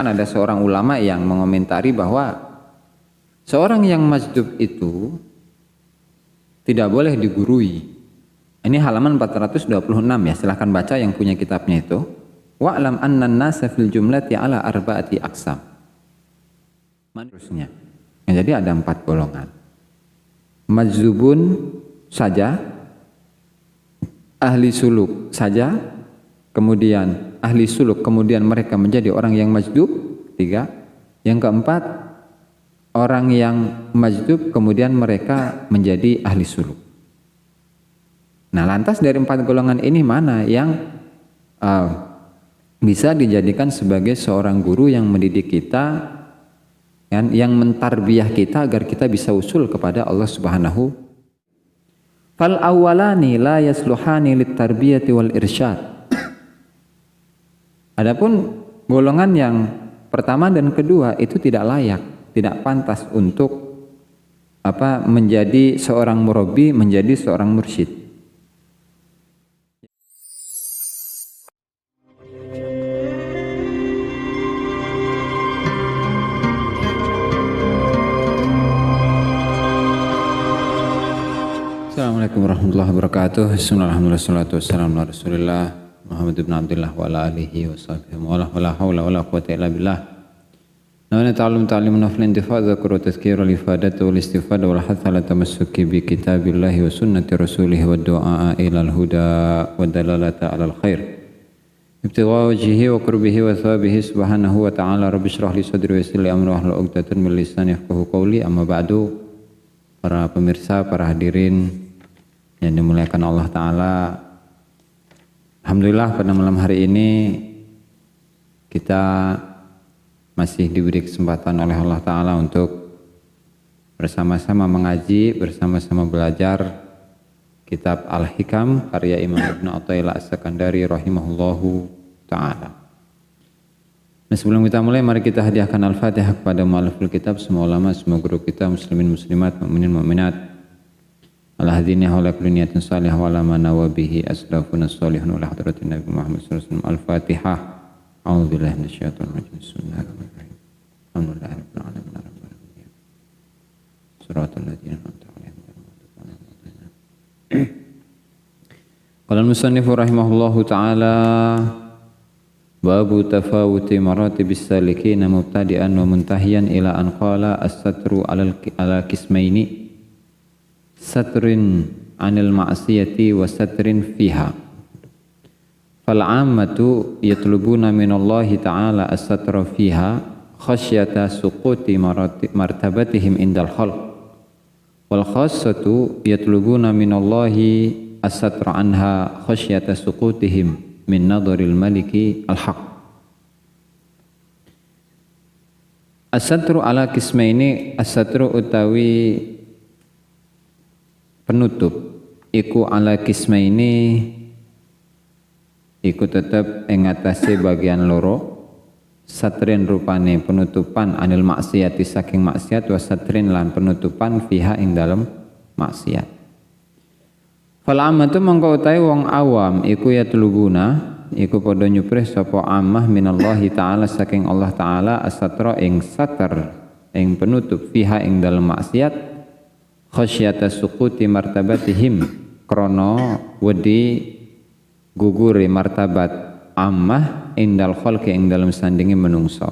Ada seorang ulama yang mengomentari bahwa seorang yang majdub itu tidak boleh digurui. Ini halaman 426 ya, silahkan baca yang punya kitabnya itu. Wa'lam anna an-nasa fil jumlati ala arba'ati aqsam. Terusnya. Jadi ada 4 golongan. Majdzubun saja, ahli suluk saja, kemudian ahli suluk, kemudian mereka menjadi orang yang majdub, 3. Yang keempat, orang yang majdub kemudian mereka menjadi ahli suluk. Nah, lantas dari 4 golongan ini mana yang bisa dijadikan sebagai seorang guru yang mendidik kita, yang mentarbiyah kita agar kita bisa usul kepada Allah Subhanahu. Fal awwalani la yasluhani lit tarbiyati wal irsyad. Adapun golongan yang pertama dan kedua itu tidak layak, tidak pantas untuk menjadi seorang murabbi, menjadi seorang mursyid. Assalamualaikum warahmatullahi wabarakatuh. Bismillahirrahmanirrahim. Wassalatu wassalamu ala Rasulillah Muhammad ibn Abdullah wa ala alihi wa sahbihi wa la hawla wa la quwwata illa billah. Nawana ta'allum ta'limun nafl intifad dzakru tazkira li ifadati wal istifada wal hath ala tamassuki bi kitabillahi wa sunnati rasulih wa du'a ila al huda wa dalalata ala al khair. Ibtigha wajhihi wa qurbihi wa thawabihi subhanahu wa ta'ala. Rabbi shrah li sadri wa yassir li amri wahlul 'uqdatam min lisani yafqahu qawli. Amma ba'du. Para pemirsa, para hadirin yang dimuliakan Allah Ta'ala, alhamdulillah pada malam hari ini kita masih diberi kesempatan oleh Allah Ta'ala untuk bersama-sama mengaji, bersama-sama belajar kitab Al-Hikam karya Imam Ibn Athaillah As-Sakandari rahimahullahu ta'ala. Nah, sebelum kita mulai, mari kita hadiahkan Al-Fatihah kepada mu'alliful kitab, semua ulama, semua guru kita, muslimin muslimat, mu'minin mu'minat, ala hadini hawla kulli niyatin salihah wa ala mana wa bihi aslafuna salihun wa ala hadratin Nabi Muhammad sallallahu alaihi wasallam. Al-Fatihah. A'udzubillahi minasyaitonir rajim. Bismillahirrahmanirrahim. Alhamdulillahi rabbil alamin arrahmanir rahim. Shiratal ladzina an'amta 'alaihim ghairil maghdubi 'alaihim. Qala al-musannif rahimahullahu ta'ala, babu tafawuti maratibis salikina mubtadi'an wa muntahiyan ila an qala as-satru ala kismaini, satrin anil ma'siyati wa satrin fiha. Fal 'ammatu yatlubuna minallahi ta'ala as-satra fiha khasyata suquti martabatihim indal khalq, wal khassatu yatlubuna minallahi as-satra anha khasyata suqutihim min nadharil maliki al-haq. As-satru ala kismaini, as-satru utawi penutup iku ala kismaini iku tetep ing atase bagian loro, satrin rupane penutupan anil maksiati saking maksiat, wa satrin lan penutupan fiha ing dalem maksiat. Fal ammatu mangko utahe wong awam iku ya telubuna iku padha nyuprih sapa ammah minallahi ta'ala saking Allah Ta'ala as-satra ing satar ing penutup fiha ing dalem maksiat, khasyata suquti martabatihim krana wedi gugure martabat ammah indal khalqi ing dalem sandinge menungso.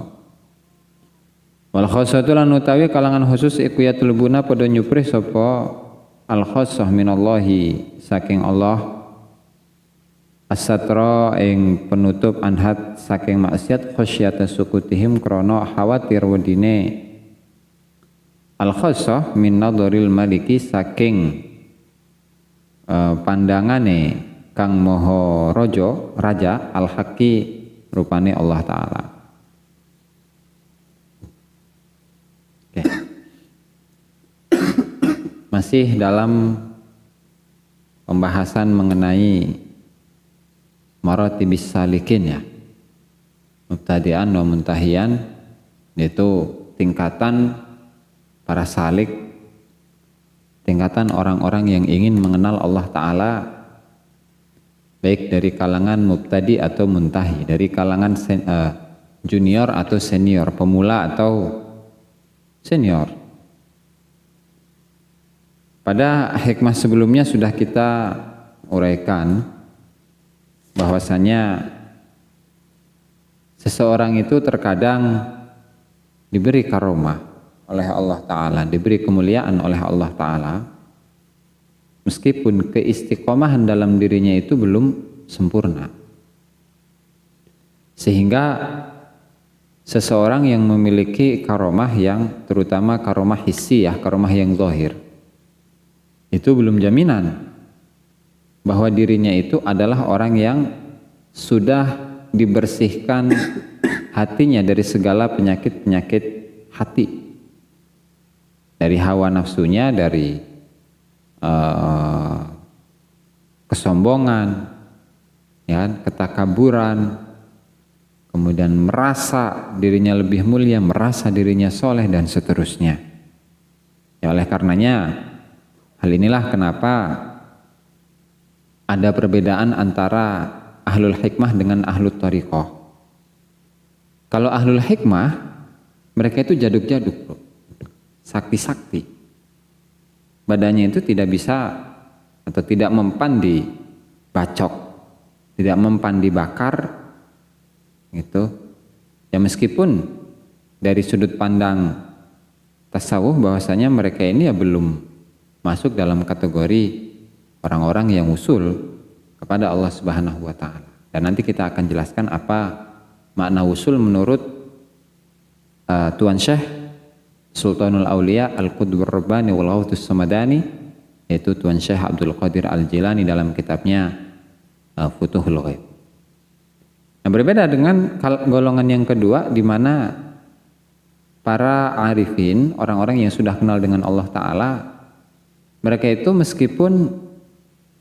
Wal khassatu lan utawi kalangan khusus iku ya telubuna padha nyuprih sapa al khassah minallahi saking Allah as-satra ing penutup anhat saking maksiat, khasyata sukutihim krana khawatir wedine al khassah min nadharil maliki saking pandangane kang maha raja al haqi rupane Allah Ta'ala. Oke. Masih dalam pembahasan mengenai maratibis salikin ya, mubtadi'an wa muntahiyan, yaitu tingkatan para salik, tingkatan orang-orang yang ingin mengenal Allah Ta'ala, baik dari kalangan mubtadi atau muntahi, dari kalangan junior atau senior, pemula atau senior. Pada hikmah sebelumnya sudah kita uraikan bahwasanya seseorang itu terkadang diberi karomah oleh Allah Ta'ala, diberi kemuliaan oleh Allah Ta'ala, meskipun keistiqomahan dalam dirinya itu belum sempurna. Sehingga seseorang yang memiliki karomah yang terutama karomah hissiyah, karomah yang zahir, itu belum jaminan bahwa dirinya itu adalah orang yang sudah dibersihkan hatinya dari segala penyakit-penyakit hati, dari hawa nafsunya, dari kesombongan, ya, ketakaburan, kemudian merasa dirinya lebih mulia, merasa dirinya soleh, dan seterusnya. Ya, oleh karenanya hal inilah kenapa ada perbedaan antara ahlul hikmah dengan ahlul thariqah. Kalau ahlul hikmah, mereka itu jaduk-jaduk, sakti-sakti. Badannya itu tidak bisa atau tidak mempan dibacok, tidak mempan dibakar, gitu. Ya, meskipun dari sudut pandang tasawuf bahwasanya mereka ini ya belum masuk dalam kategori orang-orang yang usul kepada Allah Subhanahu wa Ta'ala. Dan nanti kita akan jelaskan apa makna usul menurut Tuan Syekh Sultanul Aulia Al-Qutbur Rabbani wal Ghawthus Samadani, yaitu Tuan Syekh Abdul Qadir Al-Jilani dalam kitabnya Futuhul Ghaib. Nah, berbeda dengan golongan yang kedua, di mana para arifin, orang-orang yang sudah kenal dengan Allah Ta'ala, mereka itu meskipun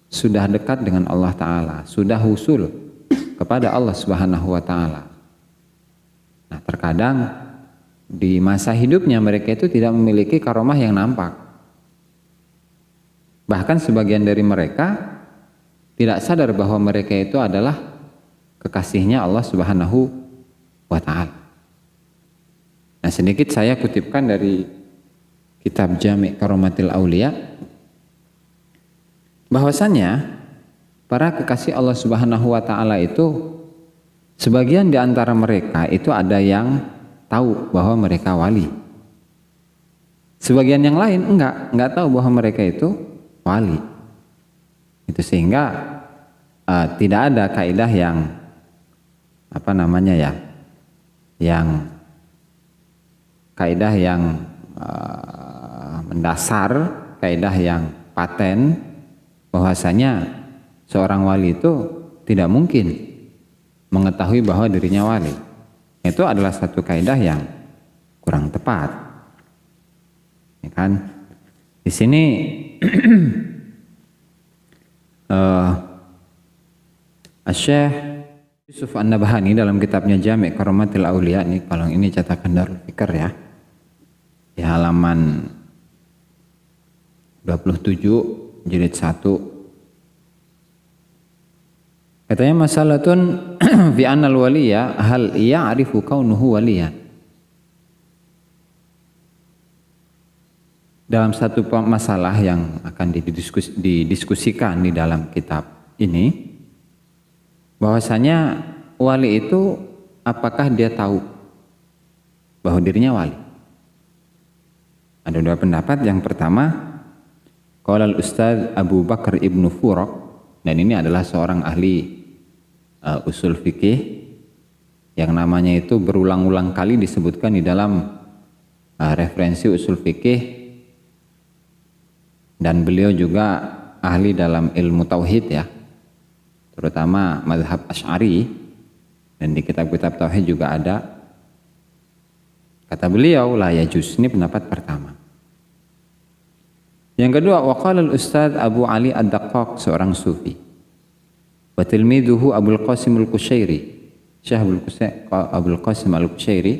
sudah dekat dengan Allah Ta'ala, sudah husul kepada Allah Subhanahu wa Ta'ala, nah terkadang di masa hidupnya mereka itu tidak memiliki karomah yang nampak. Bahkan sebagian dari mereka tidak sadar bahwa mereka itu adalah kekasihnya Allah Subhanahu wa Ta'ala. Nah, sedikit saya kutipkan dari kitab Jami' Karomatil Aulia, bahwasannya para kekasih Allah Subhanahu wa Ta'ala itu sebagian di antara mereka itu ada yang tahu bahwa mereka wali, sebagian yang lain enggak tahu bahwa mereka itu wali. Itu sehingga tidak ada kaidah yang yang kaidah yang mendasar, kaidah yang paten bahwasanya seorang wali itu tidak mungkin mengetahui bahwa dirinya wali. Itu adalah satu kaidah yang kurang tepat. Ya kan? Di sini Syekh Yusuf An-Nabhani dalam kitabnya Jami' Karomatil Aulia, ini kalau ini cetakan Darul Fikr ya, di halaman 27 jilid 1, katanya masalatun fi annal waliya hal ya'rifu kaunuhu waliyan. Dalam satu masalah yang akan didiskusikan di dalam kitab ini, bahwasanya wali itu apakah dia tahu bahwa dirinya wali? Ada dua pendapat. Yang pertama, qala al-Ustaz Abu Bakar Ibnu Furak, dan ini adalah seorang ahli usul fikih yang namanya itu berulang-ulang kali disebutkan di dalam referensi usul fikih, dan beliau juga ahli dalam ilmu tauhid ya, terutama mazhab Asy'ari, dan di kitab-kitab tauhid juga ada. Kata beliau, la yajuz. Ini pendapat pertama. Yang kedua, waqala al-Ustaz Abu Ali Ad-Daqqaq, seorang sufi, wa tilmidhuhu Abul Qasim Al-Qushairi, Syekh Abul Qasim Al-Qushairi,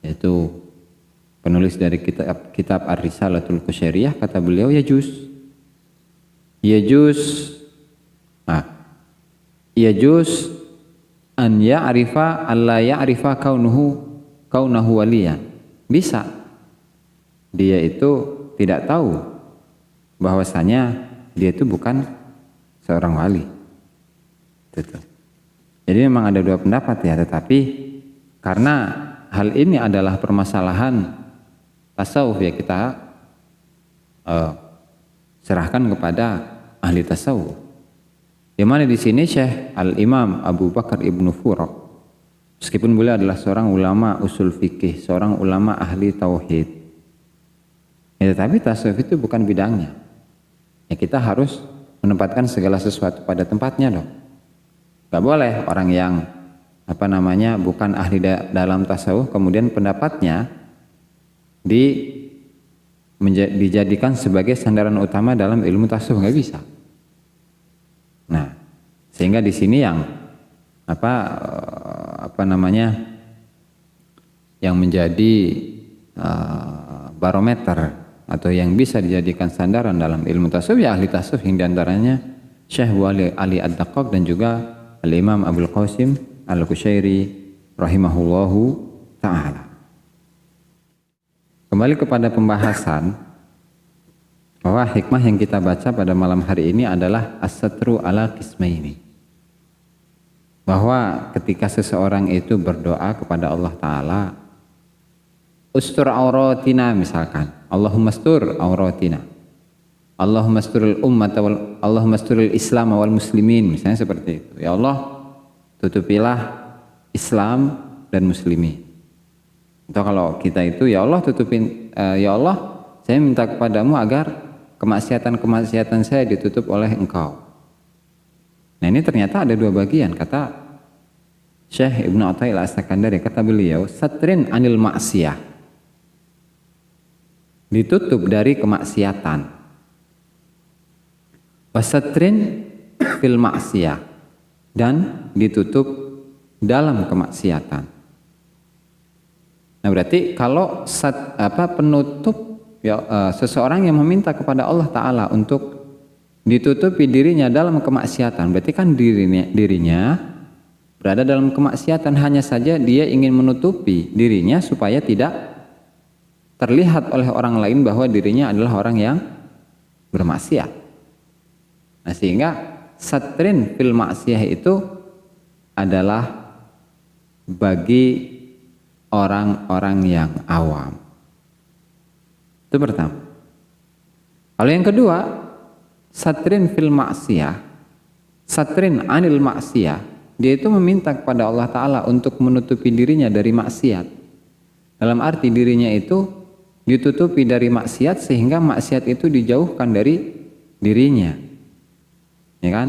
yaitu penulis dari kitab Ar-Risalatul Qushairiyah, kata beliau yajuz an ya'rifa alla ya'rifa kaunahu waliyan. Bisa dia itu tidak tahu bahwasanya dia itu bukan seorang wali. Gitu. Jadi memang ada dua pendapat ya, tetapi karena hal ini adalah permasalahan tasawuf ya, kita serahkan kepada ahli tasawuf. Yang mana di sini Syekh Al-Imam Abu Bakar Ibnu Furak, meskipun beliau adalah seorang ulama usul fikih, seorang ulama ahli tauhid, ya, tetapi tasawuf itu bukan bidangnya. Ya, kita harus menempatkan segala sesuatu pada tempatnya dong. Gak boleh orang yang bukan ahli dalam tasawuf kemudian pendapatnya dijadikan sebagai sandaran utama dalam ilmu tasawuf, nggak bisa. Nah, sehingga di sini yang yang menjadi barometer atau yang bisa dijadikan sandaran dalam ilmu tasawuf ya ahli tasawuf, yang diantaranya Syekh Ali Ad-Daqqaq dan juga Al-Imam Abul Qasim Al-Qushairi rahimahullahu ta'ala. Kembali kepada pembahasan bahwa hikmah yang kita baca pada malam hari ini adalah as-satru ala qismaini. Bahwa ketika seseorang itu berdoa kepada Allah Ta'ala, ustur auratina misalkan, Allahumma astur auratina, Allahumma asturil ummata Allahumma asturil islam wal muslimin, misalnya seperti itu. Ya Allah, tutupilah Islam dan muslimin. Atau kalau kita itu, ya Allah tutupin, ya Allah saya minta kepadamu agar kemaksiatan saya ditutup oleh Engkau. Nah, ini ternyata ada dua bagian. Kata Syekh Ibnu Athaillah As-Sakandari, kata beliau, satrin anil maksiyah, ditutup dari kemaksiatan. Wasatrin fil maksiyah, dan ditutup dalam kemaksiatan. Nah, berarti kalau penutup ya, seseorang yang meminta kepada Allah Ta'ala untuk ditutupi dirinya dalam kemaksiatan, berarti kan dirinya berada dalam kemaksiatan, hanya saja dia ingin menutupi dirinya supaya tidak terlihat oleh orang lain bahwa dirinya adalah orang yang bermaksiat. Nah, sehingga satrin fil maksiyah itu adalah bagi orang-orang yang awam. Itu pertama. Kalau yang kedua, satrin fil maksiyah, satrin anil maksiyah, dia itu meminta kepada Allah Ta'ala untuk menutupi dirinya dari maksiat. Dalam arti dirinya itu ditutupi dari maksiat sehingga maksiat itu dijauhkan dari dirinya. Ya kan?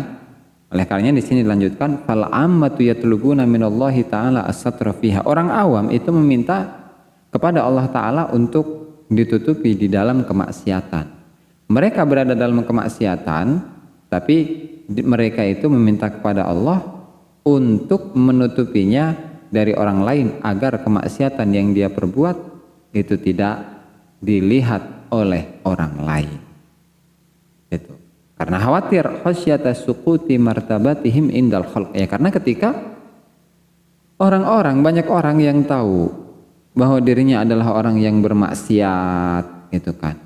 Oleh karenanya di sini dilanjutkan, fal ammatu yatlubuna minallahi ta'ala as-satra fiha. Orang awam itu meminta kepada Allah Ta'ala untuk ditutupi di dalam kemaksiatan. Mereka berada dalam kemaksiatan, tapi mereka itu meminta kepada Allah untuk menutupinya dari orang lain agar kemaksiatan yang dia perbuat itu tidak dilihat oleh orang lain. Itu. Karena khawatir khasyata suquti martabatihim indal khalq. Ya, karena ketika banyak orang yang tahu bahwa dirinya adalah orang yang bermaksiat, gitu kan,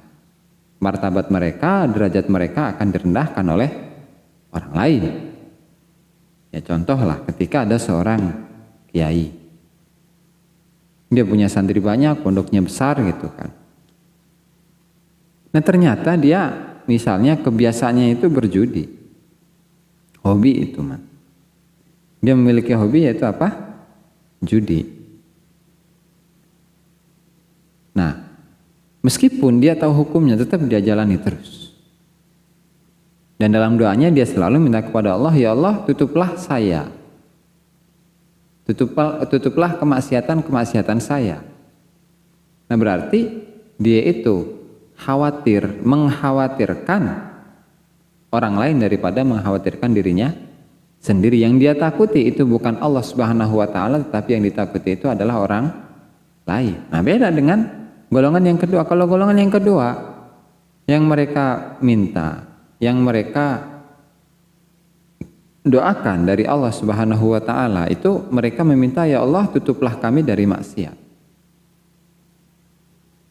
martabat mereka, derajat mereka akan direndahkan oleh orang lain. Ya, contohlah ketika ada seorang kiai, dia punya santri banyak, pondoknya besar, gitu kan. Nah, ternyata dia misalnya kebiasaannya itu berjudi, hobi itu man. Dia memiliki hobi yaitu apa? Judi. Nah, meskipun dia tahu hukumnya, tetap dia jalani terus. Dan dalam doanya dia selalu minta kepada Allah, ya Allah tutuplah saya, tutuplah kemaksiatan saya. Nah, berarti dia itu mengkhawatirkan orang lain daripada mengkhawatirkan dirinya sendiri. Yang dia takuti itu bukan Allah Subhanahu wa Ta'ala, tetapi yang ditakuti itu adalah orang lain. Nah, beda dengan golongan yang kedua. Kalau golongan yang kedua, yang mereka minta, yang mereka doakan dari Allah Subhanahu wa taala itu mereka meminta, ya Allah tutuplah kami dari maksiat.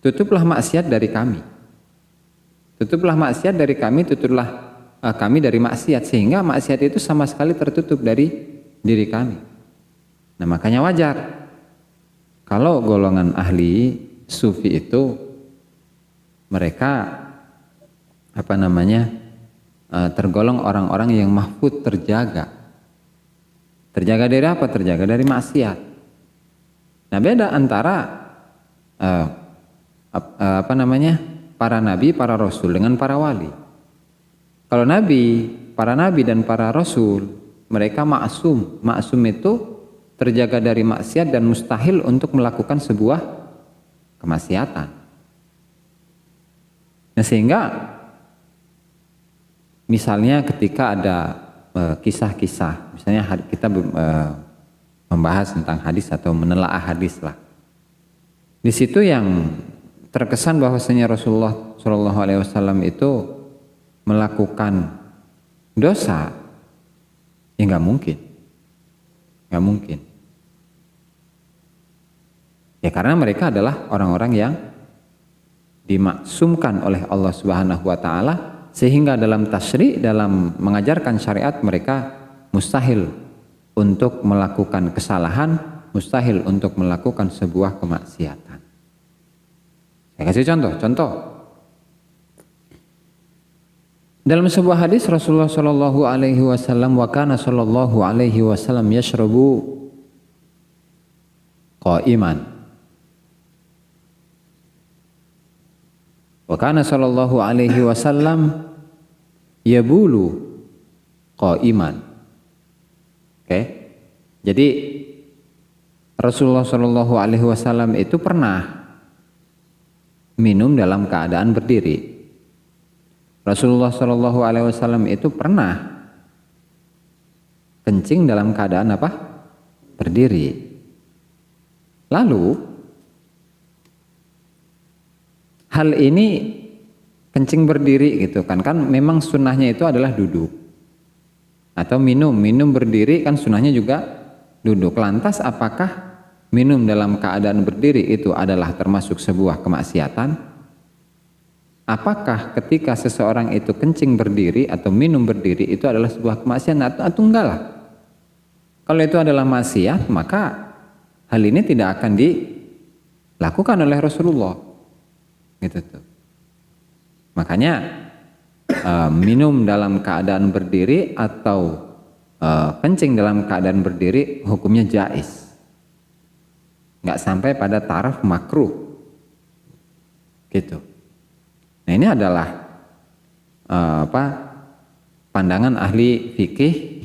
Tutuplah maksiat dari kami. Tutuplah maksiat dari kami, tutuplah kami dari maksiat, sehingga maksiat itu sama sekali tertutup dari diri kami. Nah, makanya wajar kalau golongan ahli sufi itu mereka tergolong orang-orang yang mahfud, terjaga. Terjaga dari apa? Terjaga dari maksiat. Nah, beda antara para nabi, para rasul dengan para wali. Kalau para nabi dan para rasul, mereka maksum. Maksum itu terjaga dari maksiat dan mustahil untuk melakukan sebuah kemaksiatan. Nah, sehingga misalnya ketika ada kisah-kisah, misalnya kita membahas tentang hadis atau menelaah hadis lah. Di situ yang terkesan bahwasanya Rasulullah Shallallahu Alaihi Wasallam itu melakukan dosa, ya nggak mungkin. Ya karena mereka adalah orang-orang yang dimaksumkan oleh Allah Subhanahu wa taala, sehingga dalam tasyri', dalam mengajarkan syariat, mereka mustahil untuk melakukan kesalahan, mustahil untuk melakukan sebuah kemaksiatan. Saya kasih contoh. Dalam sebuah hadis Rasulullah Shallallahu Alaihi Wasallam, wa kana Shallallahu Alaihi Wasallam yashrabu qa'iman. Wa kana Shallallahu Alaihi Wasallam yabulu qa'iman. Oke. Jadi Rasulullah Shallallahu Alaihi Wasallam itu pernah minum dalam keadaan berdiri. Rasulullah Shallallahu Alaihi Wasallam itu pernah kencing dalam keadaan apa? Berdiri. Lalu hal ini kencing berdiri gitu kan memang sunnahnya itu adalah duduk atau minum berdiri kan sunnahnya juga duduk. Lantas apakah minum dalam keadaan berdiri itu adalah termasuk sebuah kemaksiatan? Apakah ketika seseorang itu kencing berdiri atau minum berdiri itu adalah sebuah kemaksiatan atau enggak lah? Kalau itu adalah maksiat, maka hal ini tidak akan dilakukan oleh Rasulullah. Gitu tuh. Makanya minum dalam keadaan berdiri atau kencing dalam keadaan berdiri hukumnya jaiz. Enggak sampai pada taraf makruh. Gitu. Nah, ini adalah pandangan ahli fikih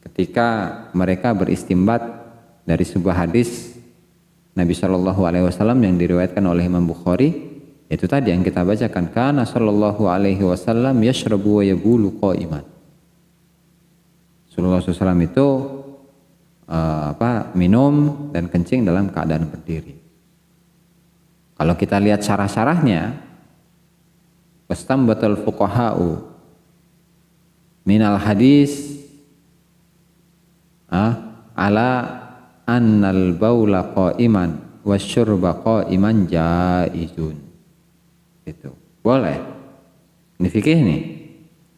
ketika mereka beristimbat dari sebuah hadis Nabi Shallallahu Alaihi Wasallam yang diriwayatkan oleh Imam Bukhari, itu tadi yang kita bacakan, kana Shallallahu Alaihi Wasallam yashrabu wa yabulu qa'iman. Rasulullah SAW itu minum dan kencing dalam keadaan berdiri. Kalau kita lihat syarah-syarahnya, wastambatal fuqaha'u minal hadis ala annal baula qa'iman wasyurba qa'iman jaizun. Itu boleh. Ini fikih nih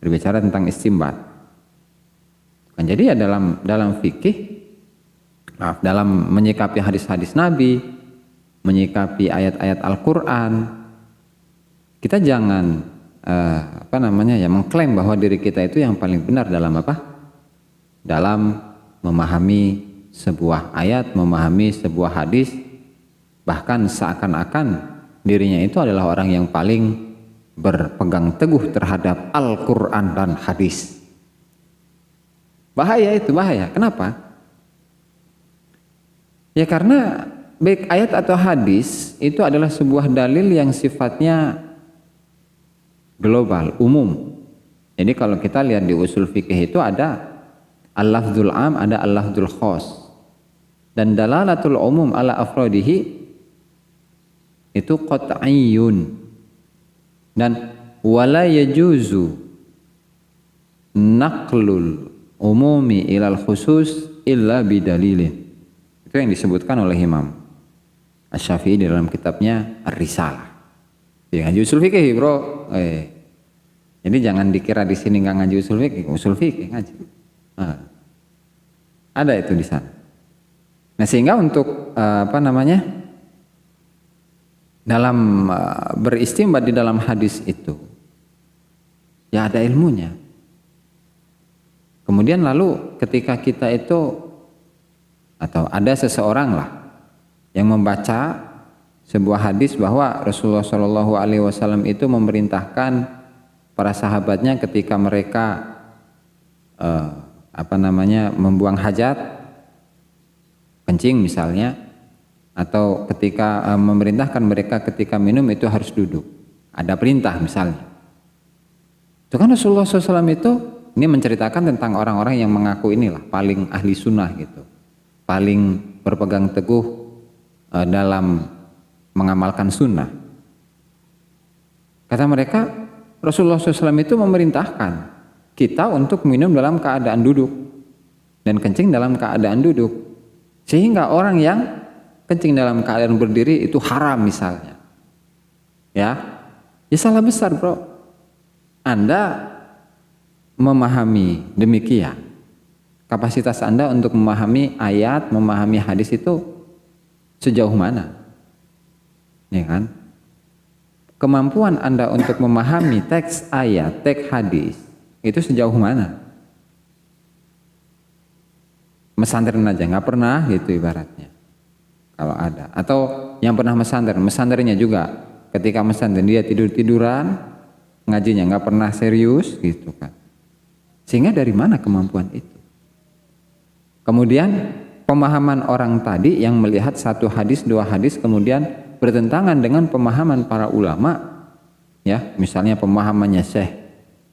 berbicara tentang istimbat. Kan jadi ya dalam fikih, dalam menyikapi hadis-hadis Nabi, menyikapi ayat-ayat Al-Qur'an, kita jangan mengklaim bahwa diri kita itu yang paling benar dalam dalam memahami sebuah ayat, memahami sebuah hadis, bahkan seakan-akan dirinya itu adalah orang yang paling berpegang teguh terhadap Al-Qur'an dan hadis. Bahaya itu, bahaya. Kenapa? Ya karena baik ayat atau hadis itu adalah sebuah dalil yang sifatnya global, umum. Jadi kalau kita lihat di usul fikih itu ada al-lafdzul am, ada al-lafdzul khas. Dan dalalatul umum ala afrodihi itu qat'iyyun. Dan wala yajuzu naqlul umumi ilal khusus illa bidalilin. Itu yang disebutkan oleh Imam Asy-Syafi'i di dalam kitabnya Ar-Risalah. Dia ngaji usul fikih, bro. Jadi jangan dikira di sini nggak ngaji usul fikih ngaji. Ada itu di sana. Nah, sehingga untuk dalam beristimbat di dalam hadis itu, ya ada ilmunya. Kemudian lalu ketika kita itu atau ada seseorang lah yang membaca sebuah hadis bahwa Rasulullah Shallallahu Alaihi Wasallam itu memerintahkan para sahabatnya ketika mereka membuang hajat, kencing misalnya, atau ketika memerintahkan mereka ketika minum itu harus duduk. Ada perintah misalnya. Itu kan Rasulullah SAW itu ini menceritakan tentang orang-orang yang mengaku inilah paling ahli sunnah gitu, paling berpegang teguh dalam mengamalkan sunnah. Kata mereka, Rasulullah SAW itu memerintahkan kita untuk minum dalam keadaan duduk dan kencing dalam keadaan duduk, sehingga orang yang kencing dalam keadaan berdiri itu haram misalnya. Ya salah besar, bro. Anda memahami demikian, kapasitas Anda untuk memahami ayat, memahami hadis itu sejauh mana? Ya kan? Kemampuan Anda untuk memahami teks ayat, teks hadis itu sejauh mana? Mesantren aja nggak pernah gitu ibaratnya. Kalau ada, atau yang pernah mesandarnya juga ketika mesantren dia tiduran, ngajinya nggak pernah serius gitu kan. Sehingga dari mana kemampuan itu? Kemudian pemahaman orang tadi yang melihat satu hadis, dua hadis kemudian bertentangan dengan pemahaman para ulama, ya misalnya pemahamannya Syekh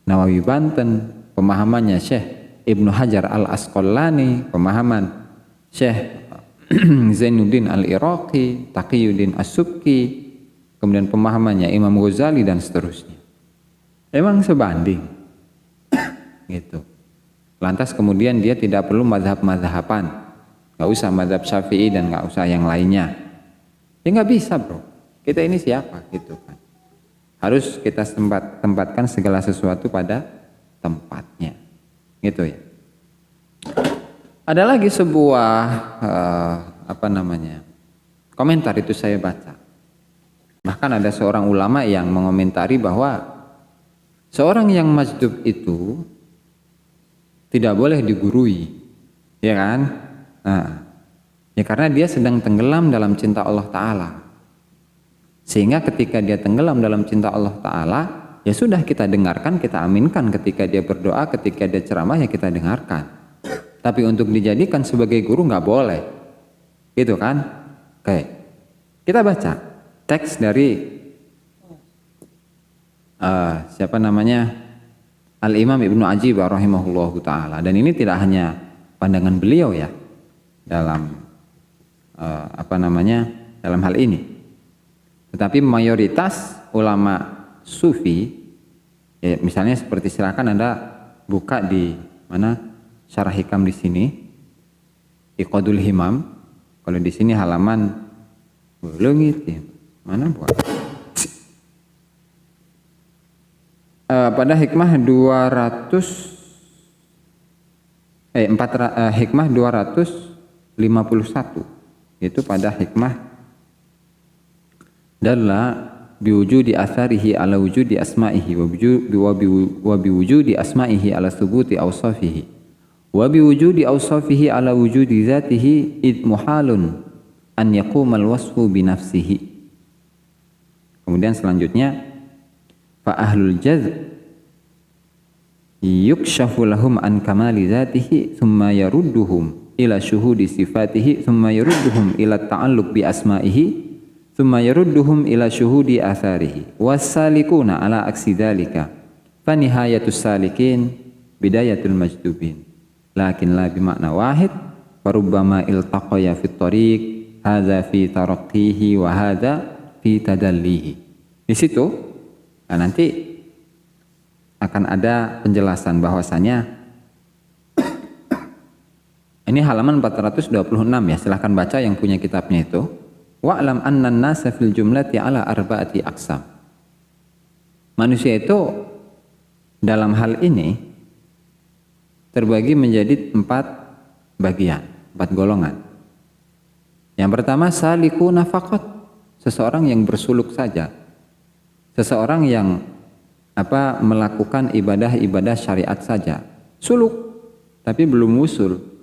Nawawi Banten, pemahamannya Syekh Ibnu Hajar Al-Asqalani, pemahaman Syekh Zainuddin Al-Iraqi, Taqiyuddin As-Subki, kemudian pemahamannya Imam Ghazali dan seterusnya. Emang sebanding gitu. Lantas kemudian dia tidak perlu mazhab-mazhaban, nggak usah mazhab Syafi'i dan nggak usah yang lainnya. Ya nggak bisa, bro. Kita ini siapa gitu kan? Harus kita tempatkan segala sesuatu pada tempatnya, gitu ya. Ada lagi sebuah komentar itu saya baca. Bahkan ada seorang ulama yang mengomentari bahwa seorang yang majdub itu tidak boleh digurui, ya kan? Ya karena dia sedang tenggelam dalam cinta Allah Ta'ala. Sehingga ketika dia tenggelam dalam cinta Allah Ta'ala, ya sudah kita dengarkan, kita aminkan ketika dia berdoa, ketika dia ceramah ya kita dengarkan. Tapi untuk dijadikan sebagai guru nggak boleh, gitu kan? Oke, kita baca teks dari Al-Imam Ibnu Ajib rahimahullahu ta'ala. Dan ini tidak hanya pandangan beliau ya dalam dalam hal ini, tetapi mayoritas ulama sufi ya, misalnya seperti silakan Anda buka di mana Syarah Hikam di sini, Iqadul Himam. Kalau di sini halaman belum mana buat pada hikmah 251 itu pada hikmah dalla biwujudi atharihi ala wujudi asma'ihi wa biwujudi asma'ihi ala thubuti awsafihi wa biwujudi awsafihi ala wujudi zatihi id muhalun an yaqumal wasfu binafsihi. Kemudian selanjutnya fa ahlul jazb yukshafu lahum an kamali zatihi thumma yarudduhum ila syuhudi sifatihi thumma yarudduhum ila ta'alluq bi asma'ihi thumma yarudduhum ila syuhudi atharihi wassalikuna ala aksi dhalika fa nihayatus salikin bidayatul majdubin lakin la bimakna wahid farubbama iltaqaya fit tariq hadza fi taraqqihi wa hadza fi tadallihi. Di situ nanti akan ada penjelasan bahwasanya Ini halaman 426 ya, silahkan baca yang punya kitabnya itu. Wa'lam anna an-nasa fil jumlati ala arba'ati aqsam. Manusia itu dalam hal ini terbagi menjadi 4 bagian, 4 golongan. Yang pertama salikuna faqat, seseorang yang bersuluk saja. Seseorang yang melakukan ibadah-ibadah syariat saja. Suluk tapi belum usul.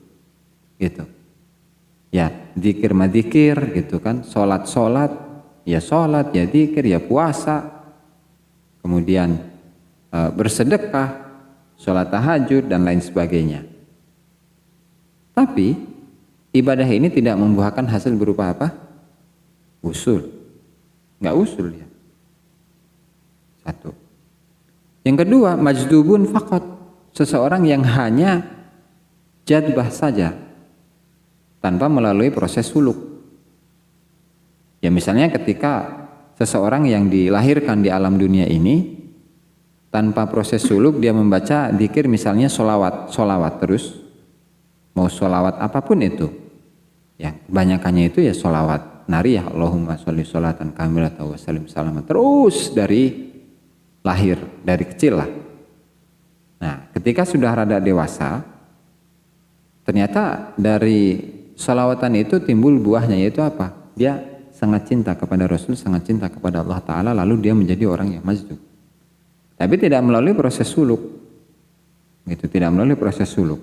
Gitu. Ya, zikir madzikir gitu kan, salat ya salat, ya zikir, ya puasa. Kemudian bersedekah, sholat tahajud dan lain sebagainya. Tapi ibadah ini tidak membuahkan hasil berupa apa? Usul. Enggak usul ya. Satu. Yang kedua, majdubun faqat, seseorang yang hanya jadbah saja tanpa melalui proses suluk. Ya misalnya ketika seseorang yang dilahirkan di alam dunia ini tanpa proses suluk, dia membaca dzikir misalnya solawat terus, mau solawat apapun itu, ya kebanyakannya itu ya solawat nariyah, Allahumma sholli sholatan kamilatan wa sallim salaman, terus dari lahir, dari kecil lah. Nah ketika sudah rada dewasa, ternyata dari solawatan itu timbul buahnya, yaitu apa? Dia sangat cinta kepada Rasul, sangat cinta kepada Allah Ta'ala, lalu dia menjadi orang yang majdub. Tapi tidak melalui proses suluk, gitu, tidak melalui proses suluk.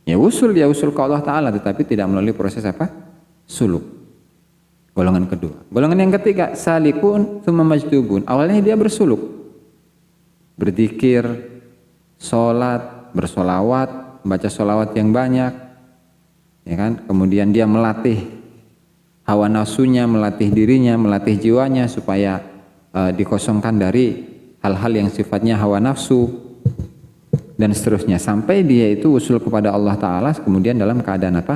Ya usul ke Allah Ta'ala, tetapi tidak melalui proses apa? Suluk. Golongan kedua. Golongan yang ketiga, salikun tsumma majdubun. Awalnya dia bersuluk, berzikir, sholat, bersolawat, baca solawat yang banyak, ya kan? Kemudian dia melatih hawa nafsunya, melatih dirinya, melatih jiwanya supaya dikosongkan dari hal-hal yang sifatnya hawa nafsu dan seterusnya, sampai dia itu usul kepada Allah Ta'ala kemudian dalam keadaan apa?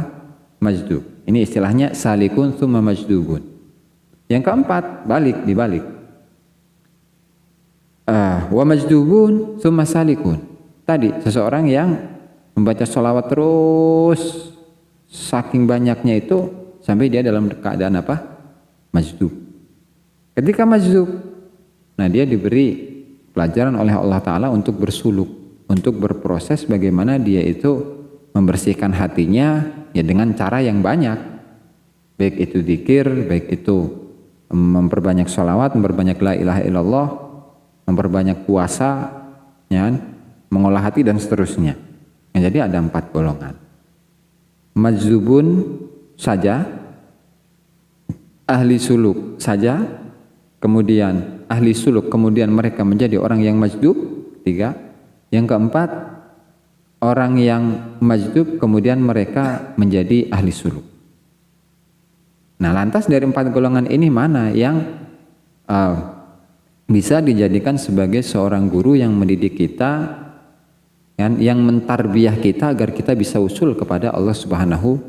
Majdub. Ini istilahnya salikun tsumma majdubun. Yang keempat, dibalik. Wa majdubun tsumma salikun. Tadi seseorang yang membaca sholawat terus saking banyaknya itu sampai dia dalam keadaan apa? Majdub. Ketika majdub, nah dia diberi pelajaran oleh Allah Ta'ala untuk bersuluk, untuk berproses bagaimana dia itu membersihkan hatinya ya dengan cara yang banyak, baik itu zikir, baik itu memperbanyak sholawat, memperbanyak la ilaha illallah, memperbanyak puasa, ya, mengolah hati dan seterusnya. Ya, jadi ada 4 golongan. Majdzubun saja, ahli suluk saja, kemudian ahli suluk, kemudian mereka menjadi orang yang majdub, 3. Yang keempat, orang yang majdub kemudian mereka menjadi ahli suluk. Nah lantas dari 4 golongan ini mana yang bisa dijadikan sebagai seorang guru yang mendidik kita, yang mentarbiyah kita agar kita bisa usul kepada Allah Subhanahu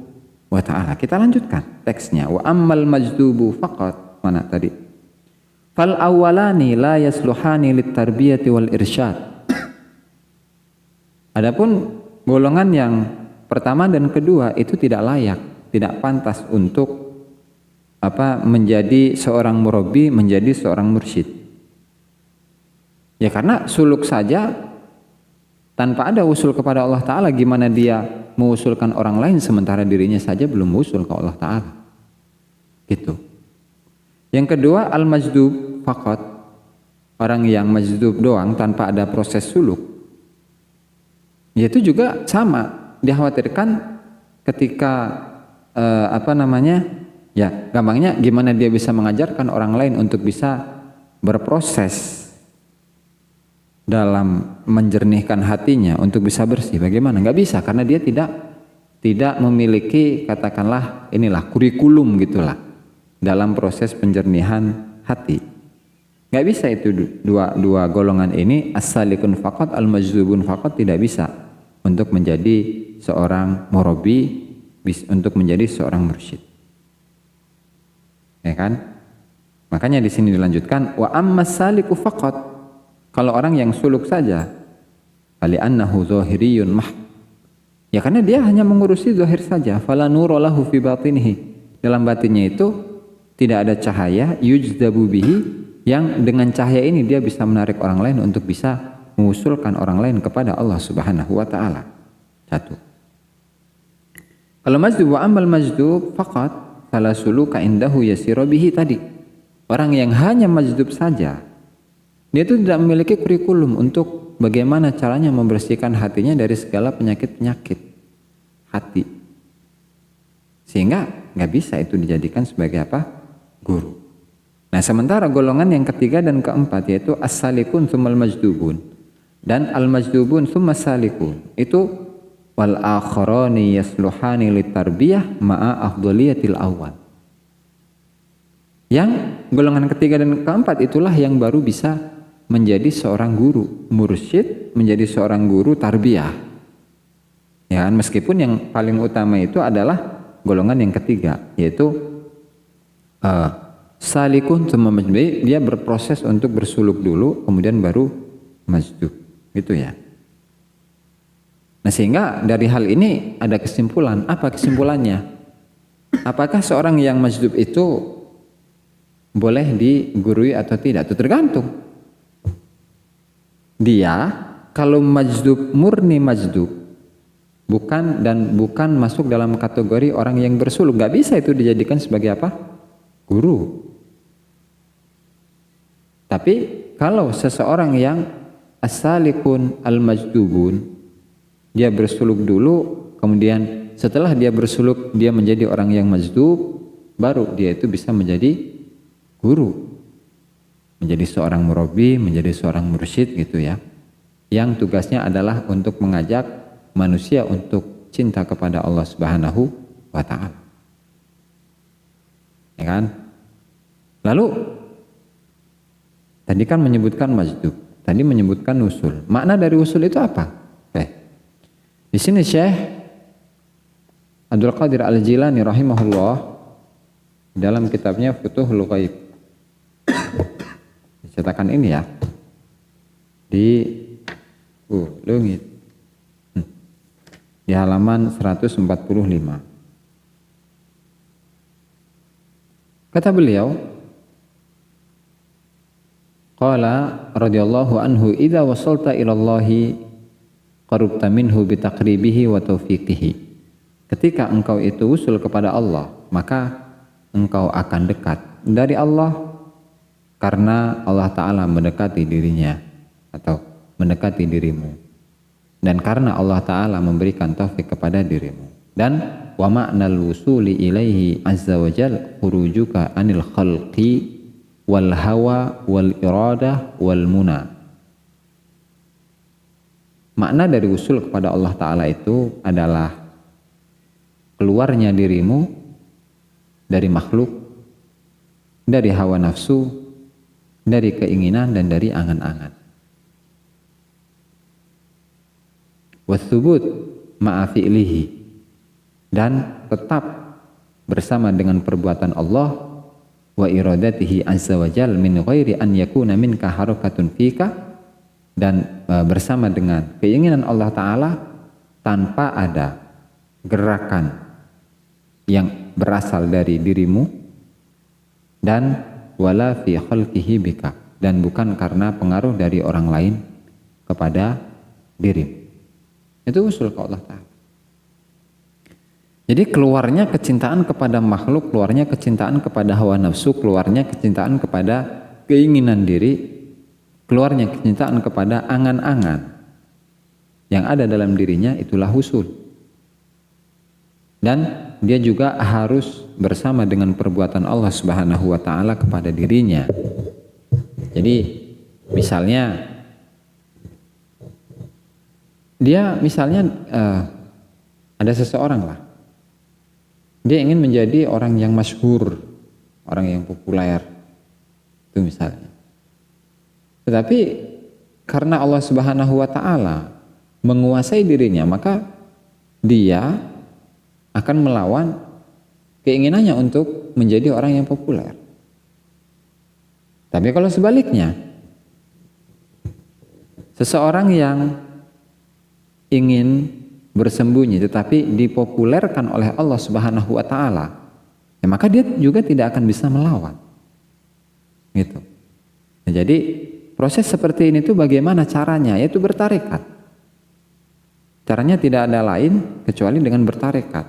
wa Ta'ala. Kita lanjutkan teksnya. Wa ammal majdubu faqat, mana tadi? Fal awwalani la yasluhani lit tarbiyati wal irsyad. Adapun golongan yang pertama dan kedua itu tidak layak, tidak pantas untuk menjadi seorang murabbi, menjadi seorang mursyid. Ya karena suluk saja tanpa ada usul kepada Allah Ta'ala, gimana dia mengusulkan orang lain sementara dirinya saja belum usul ke Allah Ta'ala. Gitu. Yang kedua, al-majdub faqat, orang yang majdub doang tanpa ada proses suluk. Itu juga sama, dikhawatirkan ketika ya gampangnya gimana dia bisa mengajarkan orang lain untuk bisa berproses dalam menjernihkan hatinya untuk bisa bersih. Bagaimana? Nggak bisa, karena dia tidak memiliki, katakanlah inilah kurikulum gitulah dalam proses penjernihan hati. Nggak bisa itu dua golongan ini, as-salikun faqat, al-majdzubun faqat, tidak bisa untuk menjadi seorang murabbi, untuk menjadi seorang mursyid. Ya kan? Makanya di sini dilanjutkan wa ammas saliku faqat, kalau orang yang suluk saja, ali annahu zahiriyun mah, Ya karena dia hanya mengurusi zahir saja. Fala nura lahu fi batinihi. Dalam batinnya itu tidak ada cahaya yujdabu bihi, yang dengan cahaya ini dia bisa menarik orang lain untuk bisa mengusulkan orang lain kepada Allah Subhanahu wa taala. Satu. Kalau majdub wa amal majdub faqat fala suluka indahu yasiru bihi tadi. Orang yang hanya majdub saja, dia itu tidak memiliki kurikulum untuk bagaimana caranya membersihkan hatinya dari segala penyakit-penyakit hati. Sehingga nggak bisa itu dijadikan sebagai apa? Guru. Nah sementara golongan yang ketiga dan keempat yaitu as-salikun tsummal majdubun dan al-majdubun tsumma salikun, itu wal akharani yasluhani litarbiyah ma'a afdaliyatil awal. Yang golongan ketiga dan keempat itulah yang baru bisa menjadi seorang guru mursyid, menjadi seorang guru tarbiyah. Ya kan, meskipun yang paling utama itu adalah golongan yang ketiga, yaitu salikun tsumma majdub, dia berproses untuk bersuluk dulu kemudian baru majdub, gitu ya. Nah sehingga dari hal ini ada kesimpulan. Apa kesimpulannya? Apakah seorang yang majdub itu boleh digurui atau tidak? Itu tergantung. Dia kalau majdub, murni majdub, bukan masuk dalam kategori orang yang bersuluk, nggak bisa itu dijadikan sebagai apa? Guru. Tapi kalau seseorang yang as-salikun al-majdubun, dia bersuluk dulu, kemudian setelah dia bersuluk dia menjadi orang yang majdub, baru dia itu bisa menjadi guru, menjadi seorang murabbi, menjadi seorang mursyid, gitu ya, yang tugasnya adalah untuk mengajak manusia untuk cinta kepada Allah Subhanahu wa ta'ala, ya kan? Lalu tadi kan menyebutkan majdub, tadi menyebutkan usul. Makna dari usul itu apa? Di sini Syekh Abdul Qadir Al-Jilani rahimahullah dalam kitabnya Futuhul Ghaib, cetakan ini ya, di Lungit, di halaman 145. Kata beliau, qala radhiyallahu anhu, idza wasalta ila Allahi qarubta minhu bitaqribihi wa taufiqihi. Ketika engkau itu usul kepada Allah, maka engkau akan dekat dari Allah karena Allah Ta'ala mendekati dirinya atau mendekati dirimu, dan karena Allah Ta'ala memberikan taufik kepada dirimu. Dan wa ma'nal wusuli ilaihi azza wa jal khurujuka anil khalqi wal hawa wal iradah wal muna. Makna dari usul kepada Allah Ta'ala itu adalah keluarnya dirimu dari makhluk, dari hawa nafsu, dari keinginan dan dari angan-angan. Wathubut ma'a fi'lihi, dan tetap bersama dengan perbuatan Allah, wa iradatihi azza wa jal min ghairi an yakuna minka harakatun fika, dan bersama dengan keinginan Allah Ta'ala tanpa ada gerakan yang berasal dari dirimu, dan wala fi khalqihi bika, dan bukan karena pengaruh dari orang lain kepada dirimu. Itu usul ke Allah Ta'ala. Jadi keluarnya kecintaan kepada makhluk, keluarnya kecintaan kepada hawa nafsu, keluarnya kecintaan kepada keinginan diri, keluarnya kecintaan kepada angan-angan yang ada dalam dirinya, itulah usul. Dan dia juga harus bersama dengan perbuatan Allah Subhanahu wa Ta'ala kepada dirinya. Jadi misalnya dia ada seseorang lah, dia ingin menjadi orang yang masyhur, orang yang populer, itu misalnya. Tetapi karena Allah Subhanahu wa Ta'ala menguasai dirinya, maka dia akan melawan keinginannya untuk menjadi orang yang populer. Tapi kalau sebaliknya, seseorang yang ingin bersembunyi, tetapi dipopulerkan oleh Allah Subhanahu wa taala, ya maka dia juga tidak akan bisa melawan. Gitu. Nah, jadi proses seperti ini tuh bagaimana caranya? Yaitu bertarekat. Caranya tidak ada lain kecuali dengan bertarekat.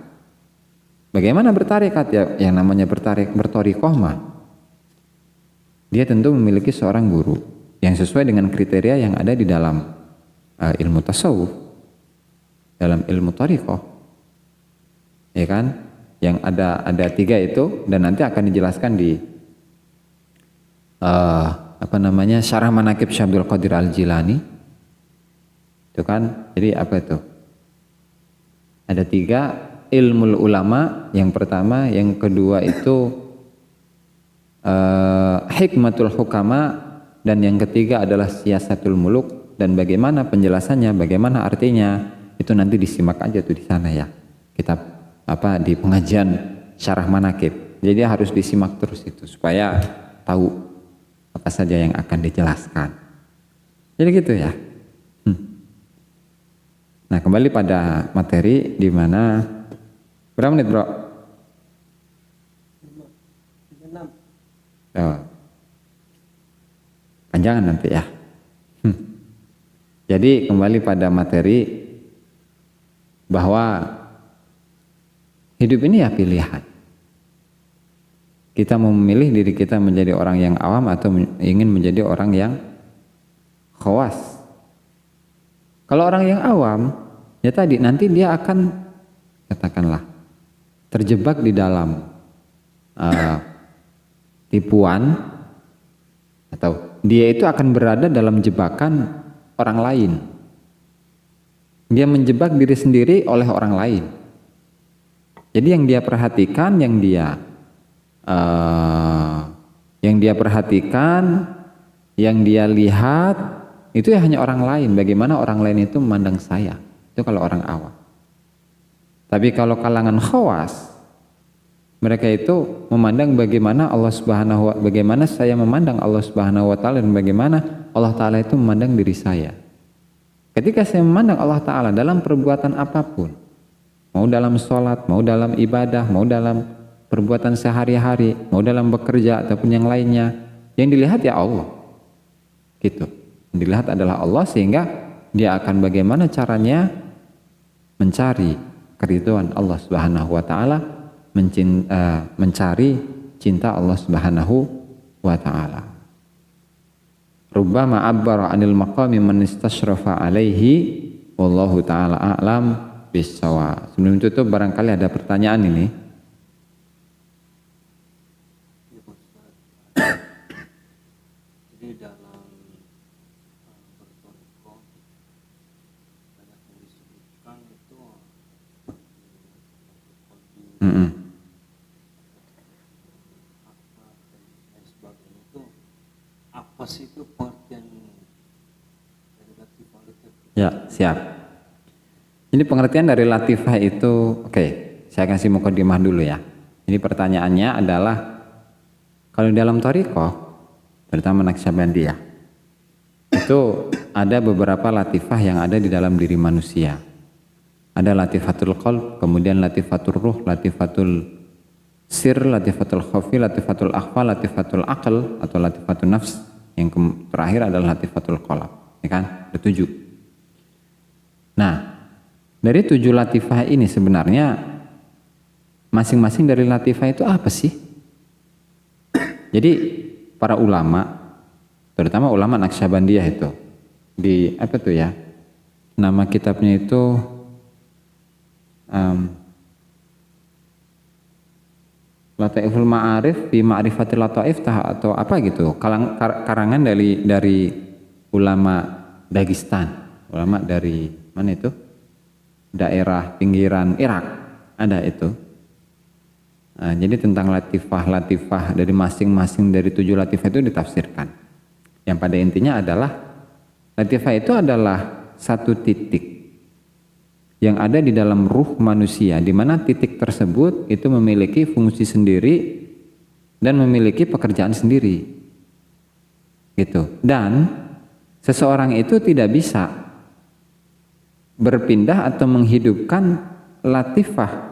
Bagaimana bertarekat? Ya, yang namanya bertorikoh mah, dia tentu memiliki seorang guru yang sesuai dengan kriteria yang ada di dalam ilmu tasawuf, dalam ilmu torikoh, ya kan? Yang ada 3 itu, dan nanti akan dijelaskan di Syarah Manaqib Syekh Abdul Qadir Al-Jilani. Itu kan, jadi apa itu? Ada 3 ilmu ulama, yang pertama, yang kedua itu hikmatul hukama, dan yang ketiga adalah siyasatul muluk. Dan bagaimana penjelasannya, bagaimana artinya, itu nanti disimak aja tuh di sana ya, kitab di pengajian Syarah Manaqib. Jadi harus disimak terus itu supaya tahu apa saja yang akan dijelaskan. Jadi gitu ya. Nah, kembali pada materi, di mana berapa menit, Bro? 36. Oh. Panjangan nanti ya. Jadi kembali pada materi bahwa hidup ini ya pilihan. Kita mau memilih diri kita menjadi orang yang awam atau ingin menjadi orang yang khawas. Kalau orang yang awam, ya tadi nanti dia akan katakanlah terjebak di dalam tipuan, atau dia itu akan berada dalam jebakan orang lain. Dia menjebak diri sendiri oleh orang lain. Jadi yang dia perhatikan, yang dia lihat itu ya hanya orang lain. Bagaimana orang lain itu memandang saya. Itu kalau orang awam. Tapi kalau kalangan khawas, mereka itu memandang bagaimana bagaimana saya memandang Allah Subhanahu wa taala, dan bagaimana Allah taala itu memandang diri saya. Ketika saya memandang Allah taala dalam perbuatan apapun, mau dalam sholat, mau dalam ibadah, mau dalam perbuatan sehari-hari, mau dalam bekerja ataupun yang lainnya, yang dilihat ya Allah. Gitu. Yang dilihat adalah Allah, sehingga dia akan bagaimana caranya mencari keridhaan Allah Subhanahu wa taala, mencari cinta Allah Subhanahu wa taala. Rubbama abbara 'anil maqami man istashrafa alaihi wallahu taala a'lam bis-shawab. Sebelum itu barangkali ada pertanyaan ini. Jadi dalam bertorikoh banyak yang disebutkan itu dan sebagainya, itu apa sih itu pengertian dari latifah itu? Ya, siap. Jadi pengertian dari latifah itu, oke, saya kasih mukadimah dulu ya. Ini pertanyaannya adalah, kalau dalam thariqah, terutama Naqsyabandiyah, itu ada beberapa latifah yang ada di dalam diri manusia. Ada latifatul qalb, kemudian latifatul ruh, latifatul sir, latifatul khafi, latifatul akhfa, latifatul aql atau latifatul nafs. Yang terakhir adalah latifatul qalb, ya kan? Ada 7. Nah, dari 7 latifah ini sebenarnya masing-masing dari latifah itu apa sih? Jadi para ulama, terutama ulama Naqsyabandiyah itu, di apa tuh ya? Nama kitabnya itu Lataiful Ma'arif fi Ma'rifatil Lataif atau apa gitu, karangan dari ulama Dagestan, ulama dari mana itu, daerah pinggiran Irak, ada itu. Nah, jadi tentang latifah dari masing-masing dari 7 latifah itu ditafsirkan. Yang pada intinya adalah latifah itu adalah satu titik yang ada di dalam ruh manusia, di mana titik tersebut itu memiliki fungsi sendiri dan memiliki pekerjaan sendiri, gitu. Dan seseorang itu tidak bisa berpindah atau menghidupkan latifah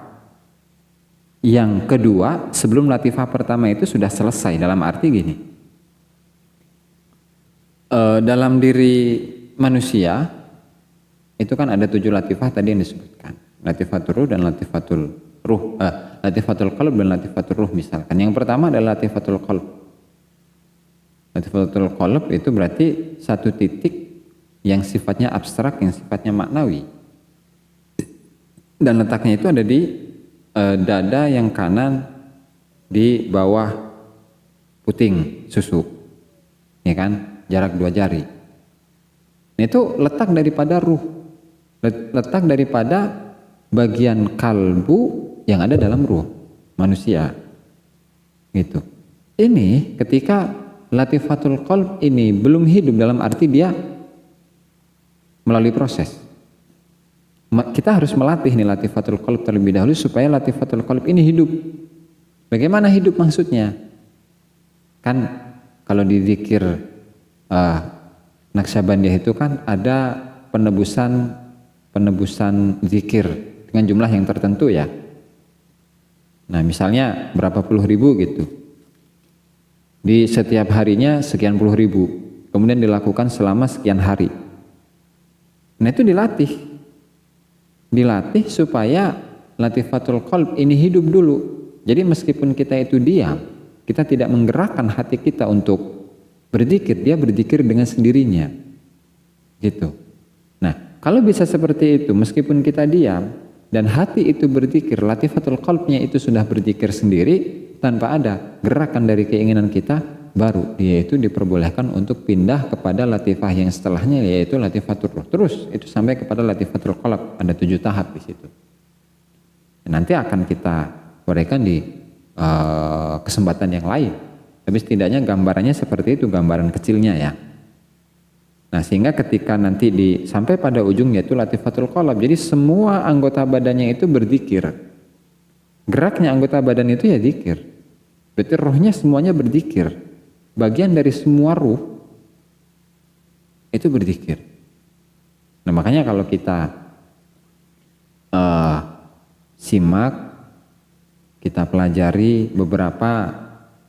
yang kedua sebelum latifah pertama itu sudah selesai. Dalam arti gini, dalam diri manusia itu kan ada 7 latifah tadi yang disebutkan, latifatul ruh dan latifatul ruh, latifatul qalb dan latifatul ruh misalkan. Yang pertama adalah latifatul qalb. Latifatul qalb itu berarti satu titik yang sifatnya abstrak, yang sifatnya maknawi, dan letaknya itu ada di dada yang kanan di bawah puting susu, ya kan, jarak 2 jari. Itu letak daripada ruh, letak daripada bagian kalbu yang ada dalam ruh manusia, gitu. Ini ketika latifatul qalb ini belum hidup, dalam arti dia melalui proses. Kita harus melatih nih latifatul qalb terlebih dahulu supaya latifatul qalb ini hidup. Bagaimana hidup maksudnya? Kan kalau di zikir Naqsyabandiyah itu kan ada penebusan zikir dengan jumlah yang tertentu ya. Nah misalnya berapa puluh ribu gitu. Di setiap harinya sekian puluh ribu. Kemudian dilakukan selama sekian hari. Nah itu dilatih supaya latifatul qalb ini hidup dulu. Jadi meskipun kita itu diam, kita tidak menggerakkan hati kita untuk berzikir, dia berzikir dengan sendirinya, gitu. Nah kalau bisa seperti itu, meskipun kita diam dan hati itu berzikir, latifatul qalbnya itu sudah berzikir sendiri tanpa ada gerakan dari keinginan kita, baru dia itu diperbolehkan untuk pindah kepada latifah yang setelahnya, yaitu latifatul ruh. Terus itu sampai kepada latifatul qalb, ada 7 tahap di situ. Nanti akan kita uraikan di kesempatan yang lain. Tapi setidaknya gambarannya seperti itu, gambaran kecilnya ya. Nah sehingga ketika nanti sampai pada ujungnya itu latifatul qalb, jadi semua anggota badannya itu berzikir. Geraknya anggota badan itu ya zikir. Berarti rohnya semuanya berzikir. Bagian dari semua ruh itu berzikir. Nah makanya kalau kita simak, kita pelajari beberapa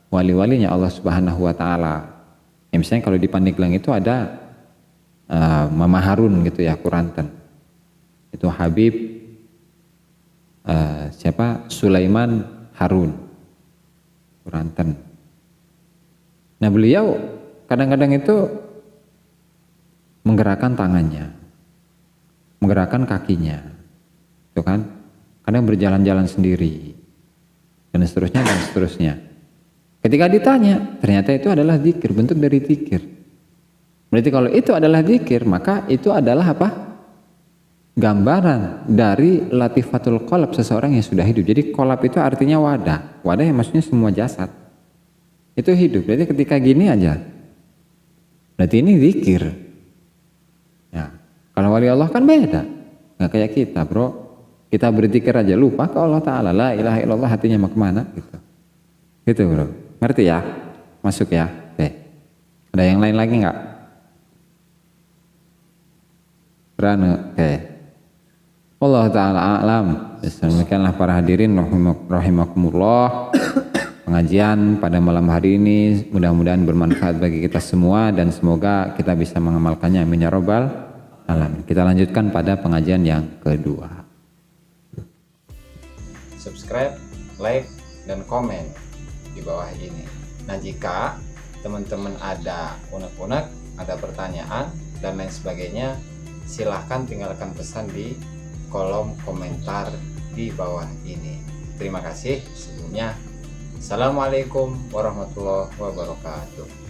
wali-walinya Allah Subhanahu wa Ta'ala. Ya, misalnya kalau di Pandeglang itu ada Mama Harun gitu ya, Kuranten. Itu Habib Sulaiman Harun, Kuranten. Nah beliau kadang-kadang itu menggerakkan tangannya, menggerakkan kakinya, itu kan, kadang berjalan-jalan sendiri, dan seterusnya. Ketika ditanya, ternyata itu adalah zikir, bentuk dari zikir. Berarti kalau itu adalah zikir, maka itu adalah apa? Gambaran dari latifatul qalb seseorang yang sudah hidup. Jadi qalb itu artinya wadah, wadah yang maksudnya semua jasad. Itu hidup. Berarti ketika gini aja, berarti ini zikir. Ya. Kalau wali Allah kan beda, nggak kayak kita bro. Kita berzikir aja lupa ke Allah Ta'ala, la ilaha illallah, hatinya mau kemana gitu. Gitu bro, ngerti ya? Masuk ya? Oke. Ada yang lain lagi nggak? Berani? Oke. Allah Ta'ala a'lam. Demikianlah para hadirin rahimakumullah. Pengajian pada malam hari ini mudah-mudahan bermanfaat bagi kita semua dan semoga kita bisa mengamalkannya, amin ya rabbal alamin. Kita lanjutkan pada pengajian yang kedua. Subscribe, like, dan komen di bawah ini. Nah jika teman-teman ada unek-unek, ada pertanyaan dan lain sebagainya, silahkan tinggalkan pesan di kolom komentar di bawah ini. Terima kasih sebelumnya. Assalamualaikum warahmatullahi wabarakatuh.